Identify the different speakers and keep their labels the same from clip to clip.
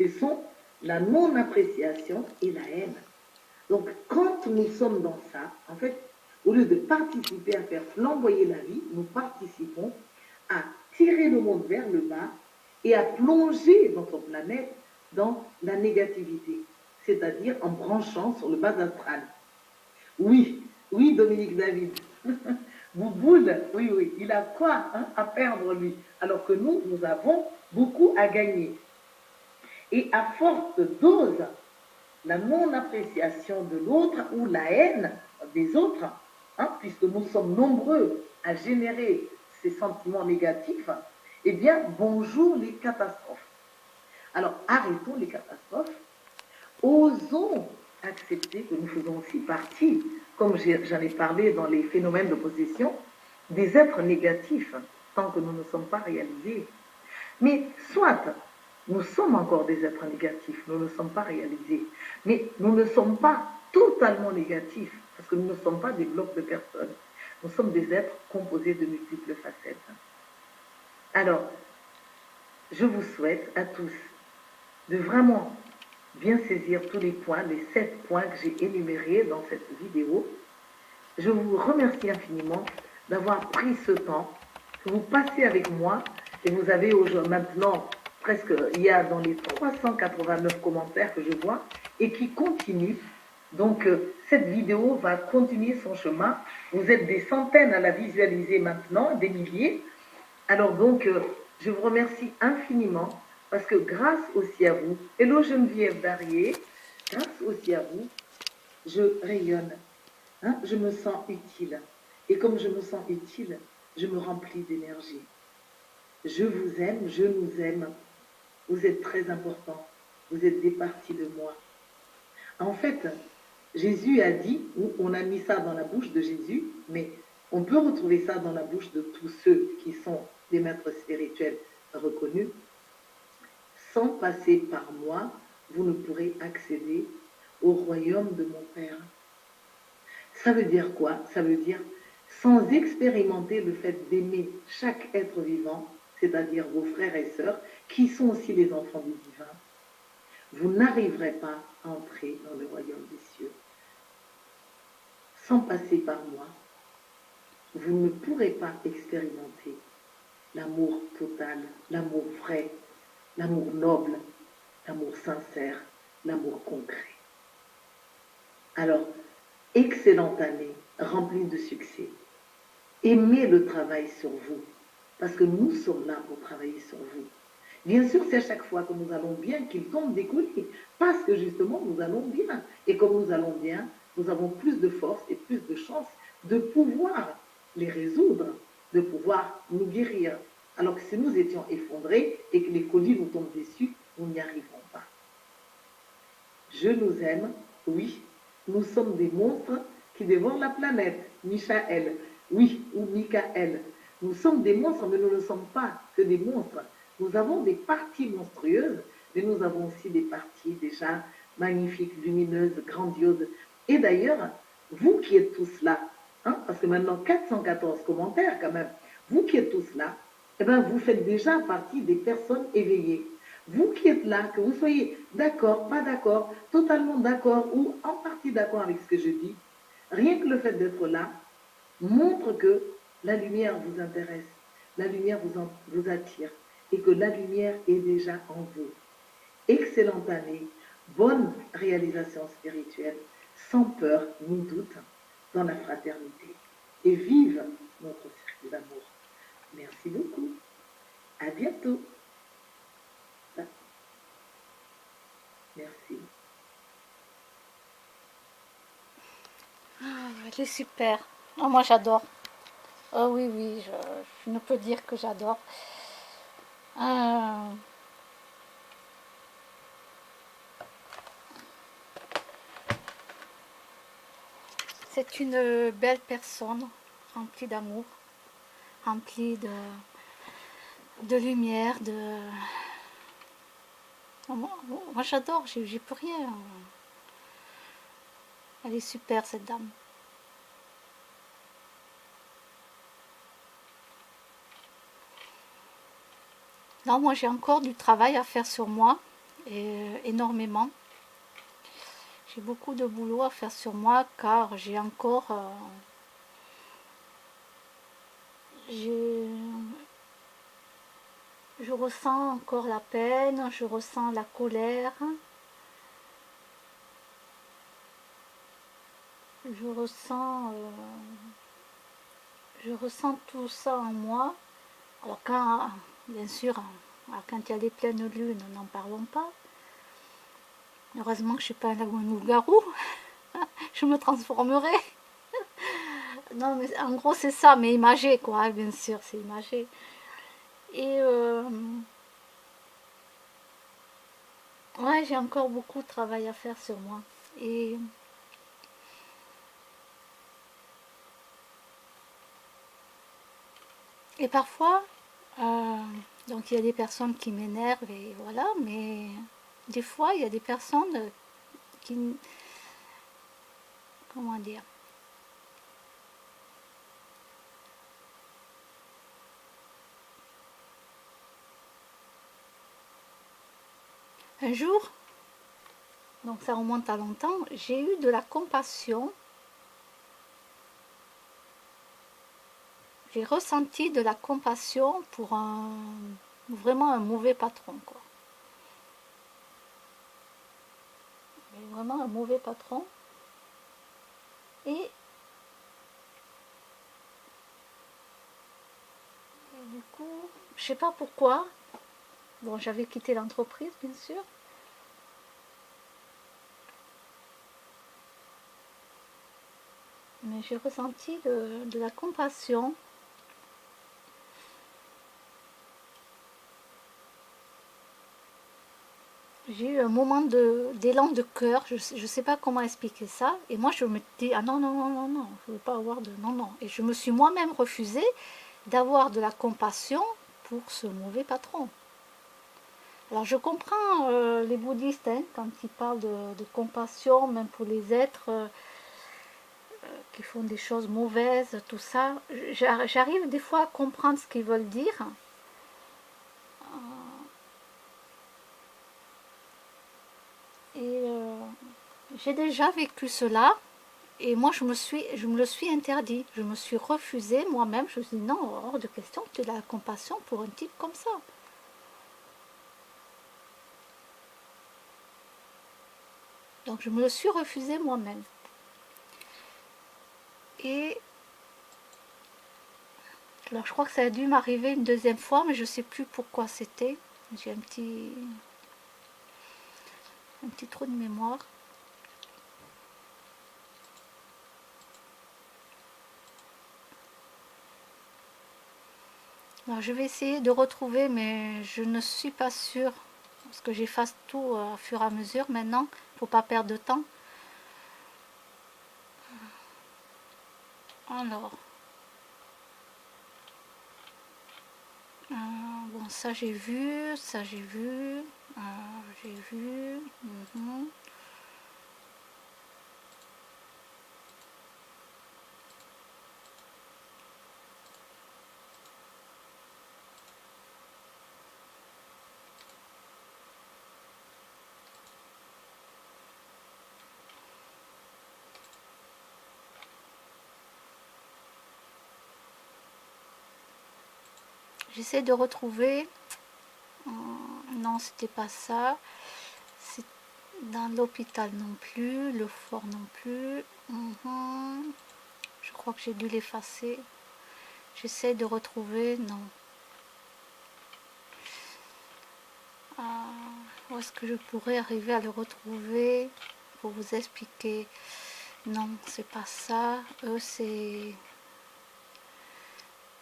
Speaker 1: Ce sont la non-appréciation et la haine. Donc, quand nous sommes dans ça, en fait, au lieu de participer à faire flamboyer la vie, nous participons à tirer le monde vers le bas et à plonger notre planète dans la négativité, c'est-à-dire en branchant sur le bas astral. Oui, oui, Dominique David. Bouboule, oui, oui, il a quoi hein, à perdre lui, alors que nous avons beaucoup à gagner. Et à forte dose, la non-appréciation de l'autre ou la haine des autres, hein, puisque nous sommes nombreux à générer ces sentiments négatifs, eh bien, bonjour les catastrophes. Alors, arrêtons les catastrophes, osons accepter que nous faisons aussi partie, comme j'en ai parlé dans les phénomènes de possession, des êtres négatifs, tant que nous ne sommes pas réalisés. Mais soit nous sommes encore des êtres négatifs, nous ne sommes pas réalisés, mais nous ne sommes pas totalement négatifs, parce que nous ne sommes pas des blocs de personnes. Nous sommes des êtres composés de multiples facettes. Alors, je vous souhaite à tous de vraiment bien saisir tous les points, les 7 points que j'ai énumérés dans cette vidéo. Je vous remercie infiniment d'avoir pris ce temps, que vous passez avec moi, et vous avez maintenant presque, il y a dans les 389 commentaires que je vois, et qui continuent. Donc, cette vidéo va continuer son chemin. Vous êtes des centaines à la visualiser maintenant, des milliers. Alors donc, je vous remercie infiniment, parce que grâce aussi à vous, hello Geneviève Darrier, grâce aussi à vous, je rayonne, hein, je me sens utile. Et comme je me sens utile, je me remplis d'énergie. Je vous aime, je nous aime. Vous êtes très importants. Vous êtes des parties de moi. En fait, Jésus a dit, on a mis ça dans la bouche de Jésus, mais on peut retrouver ça dans la bouche de tous ceux qui sont des maîtres spirituels reconnus. Sans passer par moi, vous ne pourrez accéder au royaume de mon Père. Ça veut dire quoi? Ça veut dire sans expérimenter le fait d'aimer chaque être vivant, c'est-à-dire vos frères et sœurs, qui sont aussi les enfants du divin, vous n'arriverez pas à entrer dans le royaume des cieux. Sans passer par moi, vous ne pourrez pas expérimenter l'amour total, l'amour vrai, l'amour noble, l'amour sincère, l'amour concret. Alors, excellente année, remplie de succès. Aimez le travail sur vous, parce que nous sommes là pour travailler sur vous. Bien sûr, c'est à chaque fois que nous allons bien qu'il tombe des colis, parce que justement, nous allons bien. Et comme nous allons bien, nous avons plus de force et plus de chance de pouvoir les résoudre, de pouvoir nous guérir. Alors que si nous étions effondrés et que les colis nous tombent dessus, nous n'y arriverons pas. Je nous aime, oui, nous sommes des monstres qui dévorent la planète, Michael, oui, ou Michael. Nous sommes des monstres, mais nous ne sommes pas que des monstres. Nous avons des parties monstrueuses, mais nous avons aussi des parties déjà magnifiques, lumineuses, grandioses. Et d'ailleurs, vous qui êtes tous là, hein, parce que maintenant 414 commentaires quand même, vous qui êtes tous là, eh bien, vous faites déjà partie des personnes éveillées. Vous qui êtes là, que vous soyez d'accord, pas d'accord, totalement d'accord ou en partie d'accord avec ce que je dis, rien que le fait d'être là montre que la lumière vous intéresse, la lumière vous attire et que la lumière est déjà en vous. Excellente année, bonne réalisation spirituelle, sans peur ni doute, dans la fraternité. Et vive notre cercle d'amour. Merci beaucoup. À bientôt. Merci.
Speaker 2: Ah, elle est super. Oh, moi, j'adore. Oh oui, oui, je ne peux dire que j'adore. Euh, c'est une belle personne, remplie d'amour, remplie de lumière, de... Moi, j'adore, j'y peux rien. Elle est super, cette dame. Non, moi, j'ai encore du travail à faire sur moi. énormément. J'ai beaucoup de boulot à faire sur moi car j'ai encore... je ressens encore la peine, je ressens la colère. Je ressens tout ça en moi. Alors quand, bien sûr, quand il y a les pleines lunes, n'en parlons pas. Heureusement que je ne suis pas un loup-garou, je me transformerai. Non, mais en gros c'est ça, mais imagé quoi, bien sûr, c'est imagé. Et ouais, j'ai encore beaucoup de travail à faire sur moi. Et parfois, donc il y a des personnes qui m'énervent et voilà, mais des fois il y a des personnes qui, comment dire, un jour, donc ça remonte à longtemps, j'ai eu de la compassion, j'ai ressenti de la compassion pour vraiment un mauvais patron, quoi. Mais vraiment un mauvais patron. Et du coup, je sais pas pourquoi, bon j'avais quitté l'entreprise bien sûr, mais j'ai ressenti de la compassion. J'ai eu un moment d'élan de cœur, je sais pas comment expliquer ça, et moi je me dis, ah non, non, non, non, non, je veux pas avoir de... Non, non. Et je me suis moi-même refusée d'avoir de la compassion pour ce mauvais patron. Alors je comprends les bouddhistes, hein, quand ils parlent de compassion, même pour les êtres qui font des choses mauvaises, tout ça. J'arrive des fois à comprendre ce qu'ils veulent dire. Et j'ai déjà vécu cela. Et moi, je me le suis interdit. Je me suis refusée moi-même. Je me suis dit, non, hors de question que tu aies de la compassion pour un type comme ça. Donc, je me le suis refusée moi-même. Et alors, je crois que ça a dû m'arriver une deuxième fois, mais je ne sais plus pourquoi c'était. J'ai un petit trou de mémoire. Alors, je vais essayer de retrouver, mais je ne suis pas sûre. Parce que j'efface tout au fur et à mesure maintenant, pour pas perdre de temps. Alors, bon, ça j'ai vu, ça j'ai vu, j'ai vu. J'essaie de retrouver. Non, c'était pas ça. C'est dans l'hôpital non plus, le fort non plus. Je crois que j'ai dû l'effacer. J'essaie de retrouver. Non. Où est-ce que je pourrais arriver à le retrouver pour vous expliquer? Non, c'est pas ça. Eux, c'est...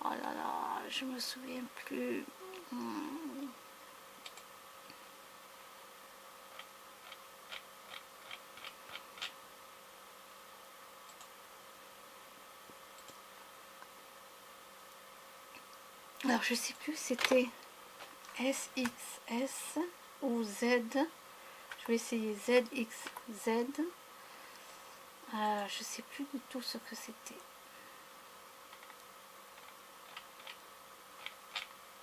Speaker 2: Oh là là, je me souviens plus. Alors, je sais plus, c'était SXS ou Z. Je vais essayer ZXZ. Je sais plus du tout ce que c'était.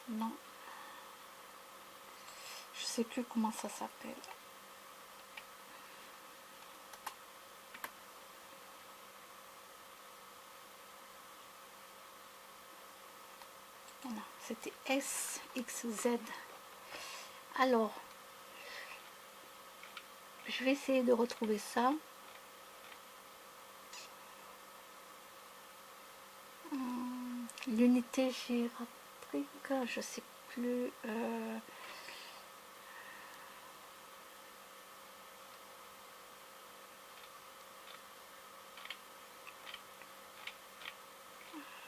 Speaker 2: Non. Je sais plus comment ça s'appelle. Voilà, c'était SXZ. Alors, je vais essayer de retrouver ça. L'unité gératrique, je sais plus.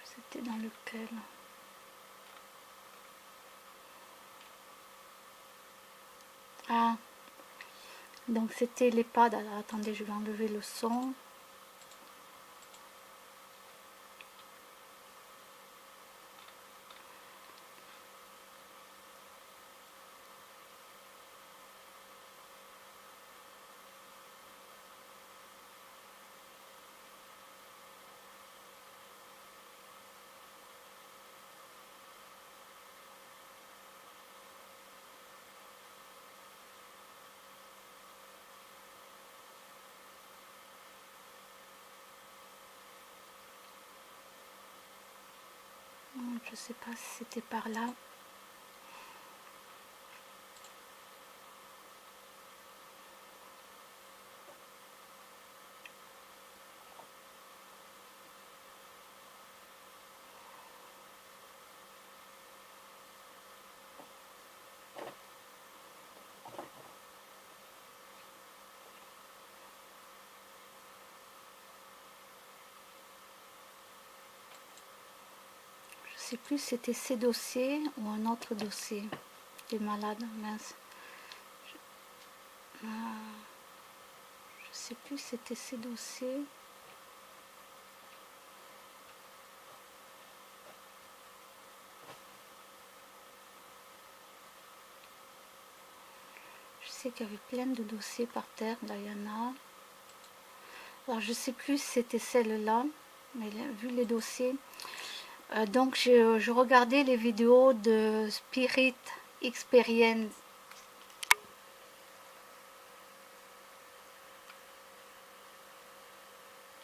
Speaker 2: C'était dans lequel? Ah, donc c'était l'EHPAD. Alors attendez, je vais enlever le son. Je sais pas si c'était par là. Je sais plus si c'était ces dossiers ou un autre dossier des malades, mince. Je sais plus si c'était ces dossiers. Je sais qu'il y avait plein de dossiers par terre, Diana. Alors je sais plus si c'était celle-là, mais vu les dossiers. Donc je regardais les vidéos de Spirit Experience.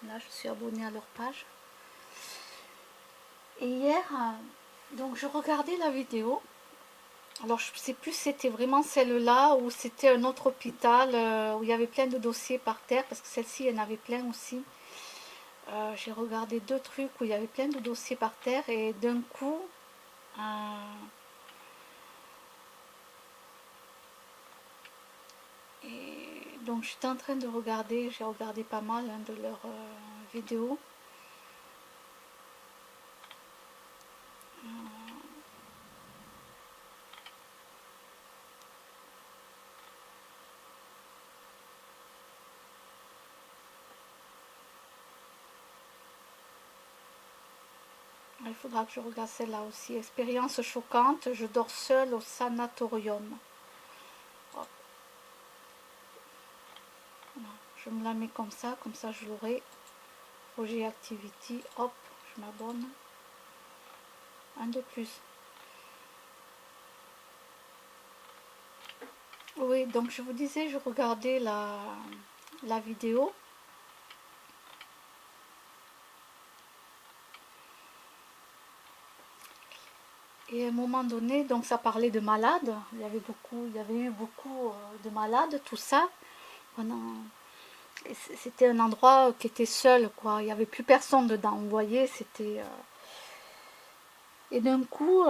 Speaker 2: Là je suis abonnée à leur page. Et hier, donc je regardais la vidéo. Alors je ne sais plus si c'était vraiment celle-là ou c'était un autre hôpital où il y avait plein de dossiers par terre, parce que celle-ci, il y en avait plein aussi. J'ai regardé deux trucs où il y avait plein de dossiers par terre et d'un coup, et donc j'étais en train de regarder, j'ai regardé pas mal de leurs vidéos. Il faudra que je regarde celle-là aussi. Expérience choquante, je dors seule au sanatorium. Hop. Voilà. Je me la mets comme ça je l'aurai. Projet Activity, hop, je m'abonne. Un de plus. Oui, donc je vous disais, je regardais la vidéo. Et à un moment donné, donc ça parlait de malades. Il y avait eu beaucoup de malades, tout ça. C'était un endroit qui était seul, quoi. Il n'y avait plus personne dedans. Vous voyez, c'était. Et d'un coup,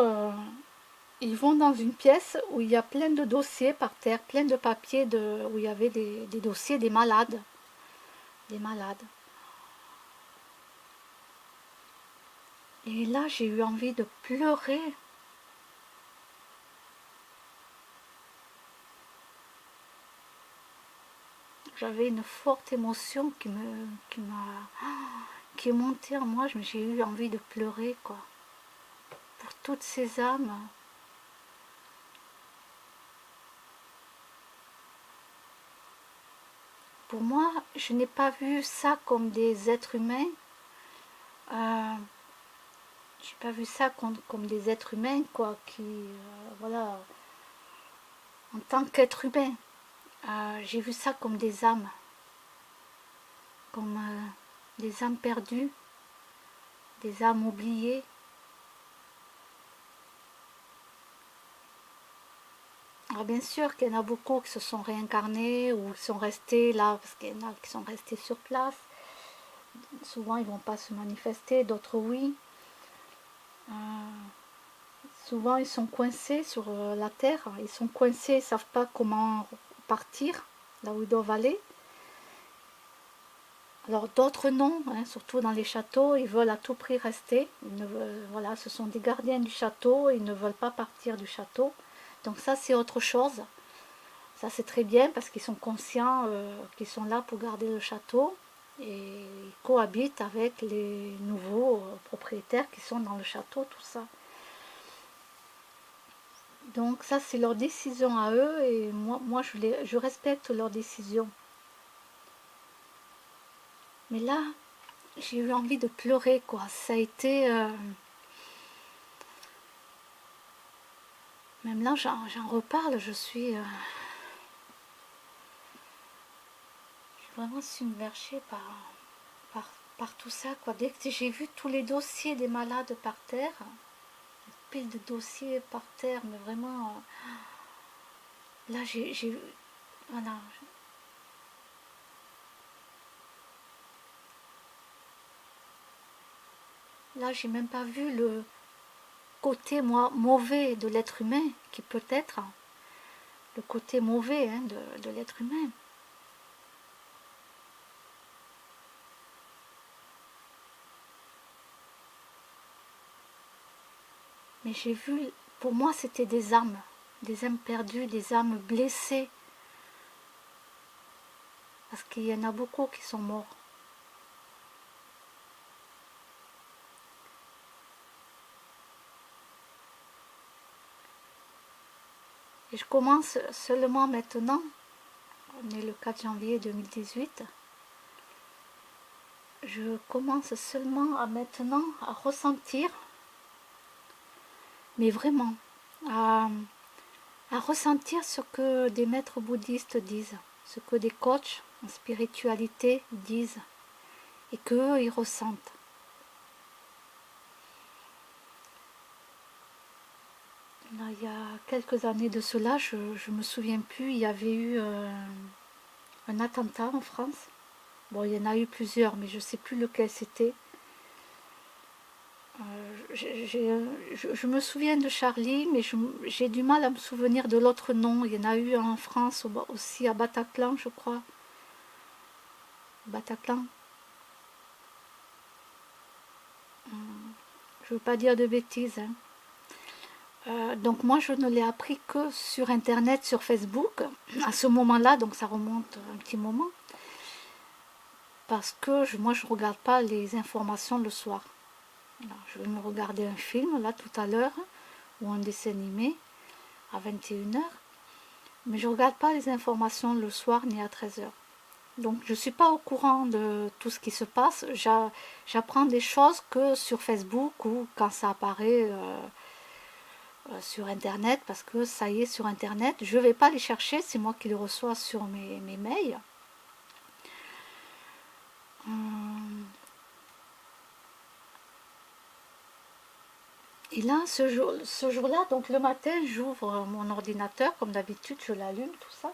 Speaker 2: ils vont dans une pièce où il y a plein de dossiers par terre, plein de papiers où il y avait des dossiers des malades. Des malades. Et là, j'ai eu envie de pleurer. J'avais une forte émotion qui est montée en moi. J'ai eu envie de pleurer, quoi. Pour toutes ces âmes. Pour moi, je n'ai pas vu ça comme des êtres humains. J'ai pas vu ça comme des êtres humains, quoi, qui, voilà, en tant qu'être humain, j'ai vu ça comme des âmes perdues, des âmes oubliées. Alors bien sûr qu'il y en a beaucoup qui se sont réincarnés ou qui sont restés là, parce qu'il y en a qui sont restés sur place. Souvent ils ne vont pas se manifester, d'autres oui. Souvent ils sont coincés sur la terre, ils sont coincés, ils ne savent pas comment partir, là où ils doivent aller. Alors d'autres non, hein, surtout dans les châteaux, ils veulent à tout prix rester. Voilà, ce sont des gardiens du château, ils ne veulent pas partir du château. Donc ça c'est autre chose. Ça c'est très bien parce qu'ils sont conscients qu'ils sont là pour garder le château et ils cohabitent avec les nouveaux propriétaires qui sont dans le château, tout ça. Donc ça c'est leur décision à eux et moi je respecte leur décision. Mais là, j'ai eu envie de pleurer, quoi. Ça a été... Même là, j'en reparle, je suis vraiment submergée par tout ça, quoi. Dès que j'ai vu tous les dossiers des malades par terre, une pile de dossiers par terre, mais vraiment... là, voilà. Là, j'ai même pas vu le côté, moi, mauvais de l'être humain, qui peut être le côté mauvais hein, de l'être humain. Mais j'ai vu, pour moi, c'était des âmes perdues, des âmes blessées. Parce qu'il y en a beaucoup qui sont morts. Et je commence seulement maintenant, on est le 4 janvier 2018, je commence seulement maintenant à ressentir, mais vraiment, à ressentir ce que des maîtres bouddhistes disent, ce que des coachs en spiritualité disent, et qu'eux, ils ressentent. Là, il y a quelques années de cela, je ne me souviens plus, il y avait eu un attentat en France. Bon, il y en a eu plusieurs, mais je ne sais plus lequel c'était. Je me souviens de Charlie, mais j'ai du mal à me souvenir de l'autre nom. Il y en a eu en France aussi, à Bataclan, je crois. Bataclan. Je ne veux pas dire de bêtises. Hein. Donc moi, je ne l'ai appris que sur Internet, sur Facebook, à ce moment-là, donc ça remonte un petit moment. Parce que moi, je ne regarde pas les informations le soir. Alors, je vais me regarder un film, là, tout à l'heure, ou un dessin animé, à 21h. Mais je ne regarde pas les informations le soir, ni à 13h. Donc, je ne suis pas au courant de tout ce qui se passe. J'apprends des choses que sur Facebook, ou quand ça apparaît sur Internet, parce que ça y est, sur Internet, je ne vais pas les chercher, c'est moi qui les reçois sur mes mails. Et là, ce jour-là, donc le matin, j'ouvre mon ordinateur, comme d'habitude, je l'allume, tout ça.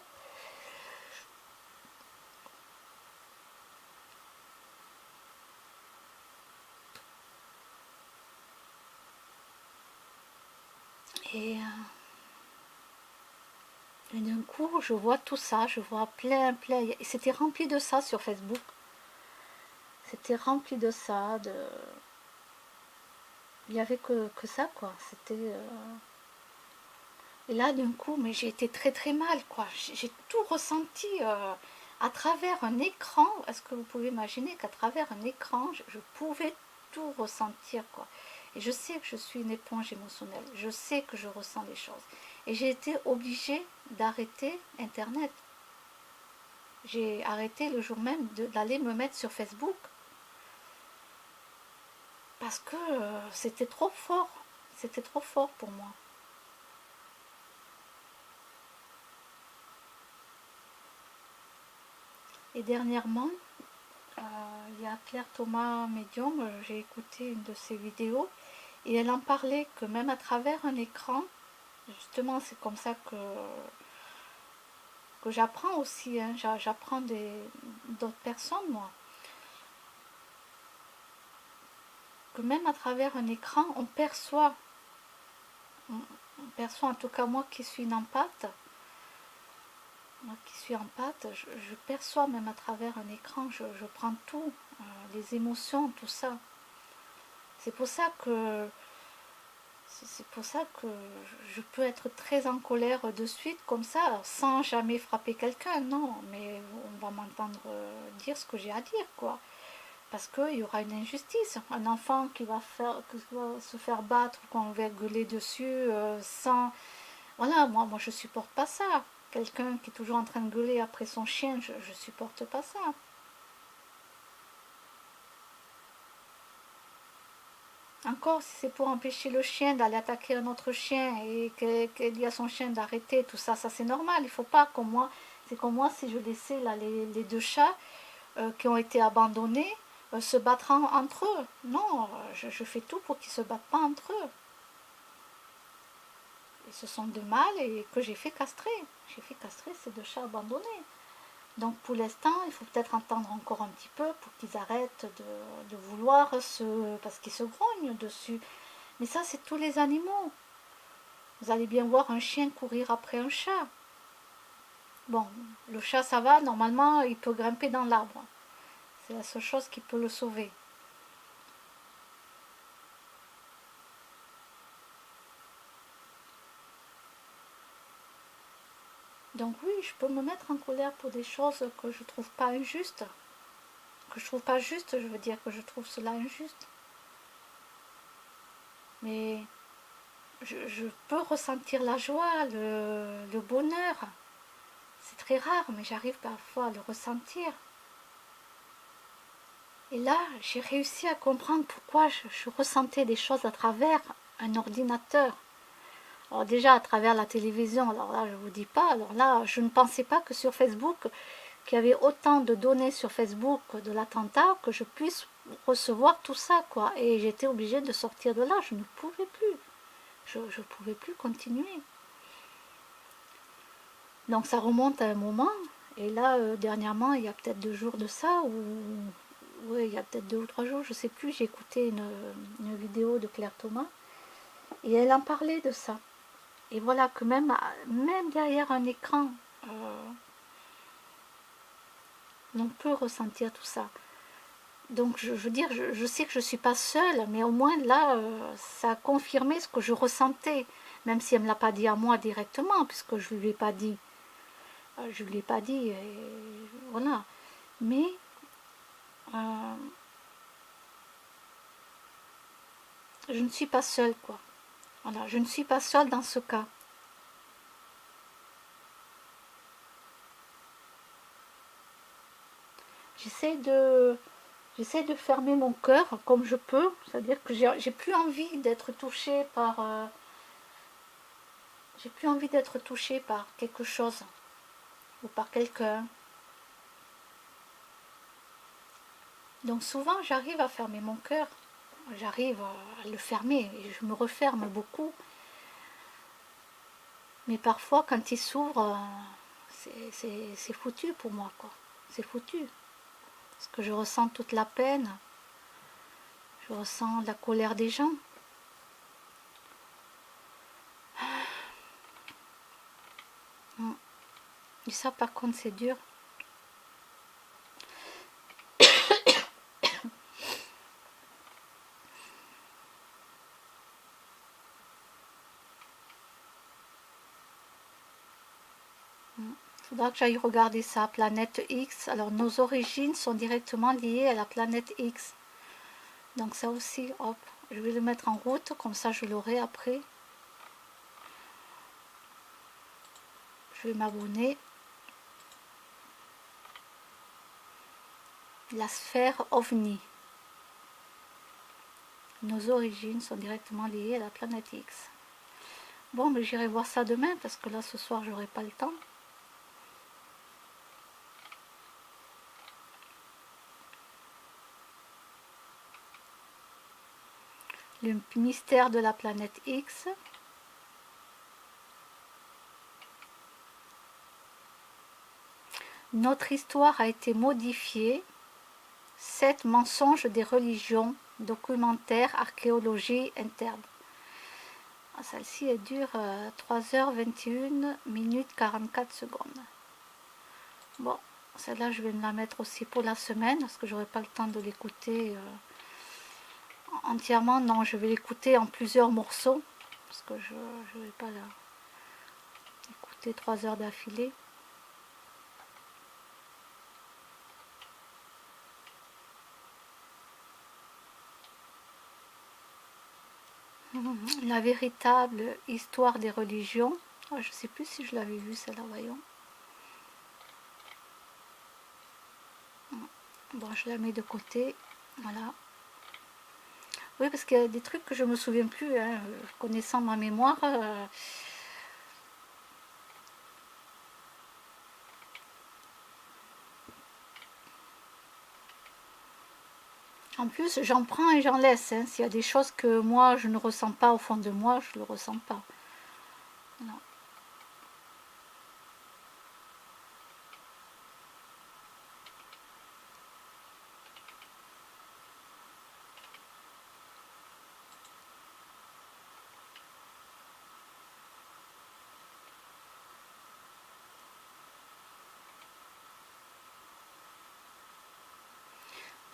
Speaker 2: Et d'un coup, je vois tout ça, je vois plein. Et c'était rempli de ça sur Facebook. C'était rempli de ça, il n'y avait que ça, quoi. C'était... Et là, d'un coup, mais j'ai été très très mal, quoi. J'ai tout ressenti à travers un écran. Est-ce que vous pouvez imaginer qu'à travers un écran, je pouvais tout ressentir, quoi. Et je sais que je suis une éponge émotionnelle. Je sais que je ressens les choses. Et j'ai été obligée d'arrêter Internet. J'ai arrêté le jour même d'aller me mettre sur Facebook. Parce que c'était trop fort. C'était trop fort pour moi. Et dernièrement, il y a Claire Thomas Medium, j'ai écouté une de ses vidéos, et elle en parlait que même à travers un écran, justement c'est comme ça que j'apprends aussi, hein, j'apprends d'autres personnes moi, que même à travers un écran on perçoit, en tout cas moi qui suis une empathe, je perçois même à travers un écran, je prends tout, les émotions, tout ça. C'est pour ça que c'est pour ça que je peux être très en colère de suite comme ça, sans jamais frapper quelqu'un, non, mais on va m'entendre dire ce que j'ai à dire, quoi. Parce qu'il y aura une injustice. Un enfant qui va se faire battre, qu'on va gueuler dessus, sans... Voilà, moi je supporte pas ça. Quelqu'un qui est toujours en train de gueuler après son chien, je supporte pas ça. Encore, si c'est pour empêcher le chien d'aller attaquer un autre chien et qu'elle dit à son chien d'arrêter, tout ça, ça c'est normal. Il faut pas comme moi. C'est comme moi si je laissais là, les deux chats qui ont été abandonnés se battre entre eux. Non, je fais tout pour qu'ils ne se battent pas entre eux. Et ce sont deux mâles et que j'ai fait castrer. J'ai fait castrer ces deux chats abandonnés. Donc pour l'instant, il faut peut-être entendre encore un petit peu pour qu'ils arrêtent de vouloir parce qu'ils se grognent dessus. Mais ça, c'est tous les animaux. Vous allez bien voir un chien courir après un chat. Bon, le chat, ça va. Normalement, il peut grimper dans l'arbre. C'est la seule chose qui peut le sauver. Donc oui, je peux me mettre en colère pour des choses que je trouve pas injustes. Que je trouve pas juste, je veux dire que je trouve cela injuste. Mais je peux ressentir la joie, le bonheur. C'est très rare, mais j'arrive parfois à le ressentir. Et là, j'ai réussi à comprendre pourquoi je ressentais des choses à travers un ordinateur. Alors déjà à travers la télévision, alors là je ne vous dis pas, alors là je ne pensais pas que sur Facebook, qu'il y avait autant de données sur Facebook de l'attentat, que je puisse recevoir tout ça, quoi. Et j'étais obligée de sortir de là, je ne pouvais plus. Je ne pouvais plus continuer. Donc ça remonte à un moment, et là dernièrement, il y a peut-être 2 jours de ça, ou ouais, il y a peut-être 2 ou 3 jours, je ne sais plus, j'ai écouté une vidéo de Claire Thomas, et elle en parlait de ça. Et voilà que même derrière un écran, on peut ressentir tout ça. Donc je veux dire, je sais que je ne suis pas seule, mais au moins là, ça a confirmé ce que je ressentais, même si elle ne me l'a pas dit à moi directement, puisque je ne lui ai pas dit. Je ne lui ai pas dit, et voilà. Mais je ne suis pas seule, quoi. Voilà, je ne suis pas seule dans ce cas. J'essaie de fermer mon cœur comme je peux, c'est-à-dire que j'ai plus envie d'être touchée par quelque chose ou par quelqu'un. Donc souvent j'arrive à fermer mon cœur, j'arrive à le fermer et je me referme beaucoup. Mais parfois quand il s'ouvre, c'est foutu pour moi, quoi. C'est foutu. Parce que je ressens toute la peine, je ressens la colère des gens. Et ça par contre c'est dur. Il faudra que j'aille regarder ça, planète X. Alors nos origines sont directement liées à la planète X. Donc ça aussi, hop, je vais le mettre en route, comme ça je l'aurai après. Je vais m'abonner. La sphère OVNI. Nos origines sont directement liées à la planète X. Bon, mais j'irai voir ça demain, parce que là ce soir j'aurai pas le temps. Le mystère de la planète X. Notre histoire a été modifiée. 7 mensonges des religions, documentaire, archéologie interne. Celle-ci elle dure 3h21 minutes 44 secondes. Bon, celle-là je vais me la mettre aussi pour la semaine parce que j'aurai pas le temps de l'écouter entièrement. Non, je vais l'écouter en plusieurs morceaux parce que je ne vais pas l'écouter 3 heures d'affilée. La véritable histoire des religions. Oh, je ne sais plus si je l'avais vue celle-là, voyons. Bon, je la mets de côté. Voilà. Oui, parce qu'il y a des trucs que je me souviens plus, hein, connaissant ma mémoire. En plus, j'en prends et j'en laisse. Hein. S'il y a des choses que moi, je ne ressens pas au fond de moi, je ne le ressens pas. Voilà.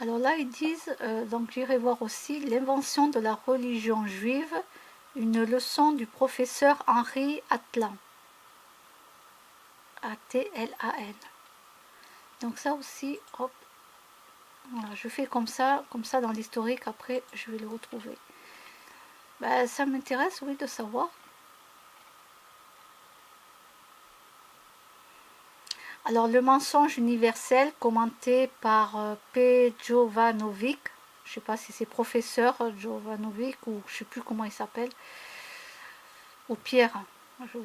Speaker 2: Alors là, ils disent, donc j'irai voir aussi l'invention de la religion juive, une leçon du professeur Henri Atlan. A-T-L-A-N. Donc ça aussi, hop, voilà, je fais comme ça dans l'historique, après je vais le retrouver. Ben, ça m'intéresse, oui, de savoir. Alors, le mensonge universel, commenté par P. Jovanovic, je ne sais pas si c'est professeur Jovanovic ou je ne sais plus comment il s'appelle, ou Pierre, je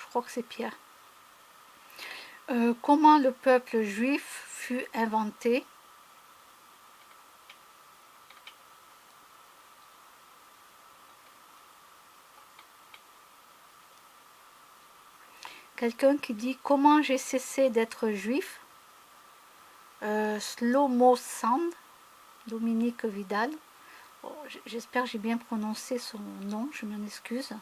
Speaker 2: crois que c'est Pierre. Comment le peuple juif fut inventé. Quelqu'un qui dit comment j'ai cessé d'être juif. Slomo Sand, Dominique Vidal. Oh, j'espère que j'ai bien prononcé son nom, je m'en excuse.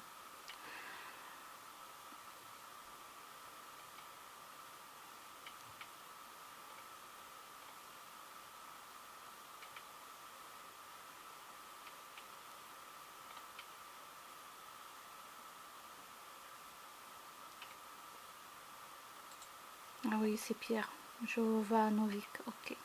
Speaker 2: Ah oui, c'est Pierre Jovanovic, ok.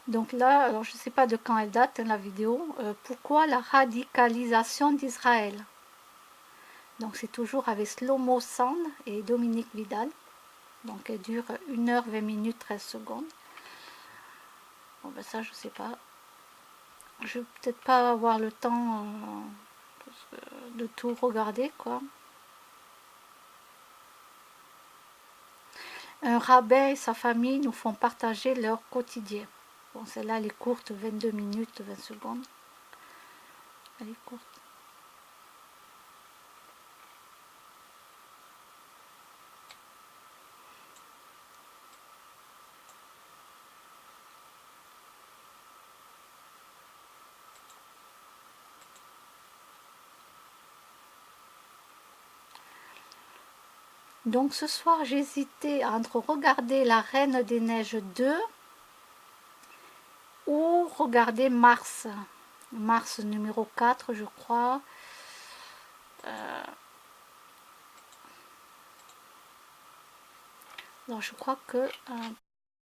Speaker 2: Donc là, alors je ne sais pas de quand elle date, hein, la vidéo. Pourquoi la radicalisation d'Israël? Donc c'est toujours avec Slomo Sand et Dominique Vidal. Donc elle dure 1h20 minutes 13 secondes. Bon ben ça je sais pas. Je vais peut-être pas avoir le temps de tout regarder quoi. Un rabbin et sa famille nous font partager leur quotidien. Bon celle-là elle est courte, 22 minutes 20 secondes. Elle est courte. Donc ce soir j'hésitais entre regarder La Reine des Neiges 2 ou regarder Mars. Mars numéro 4 je crois. Alors je crois que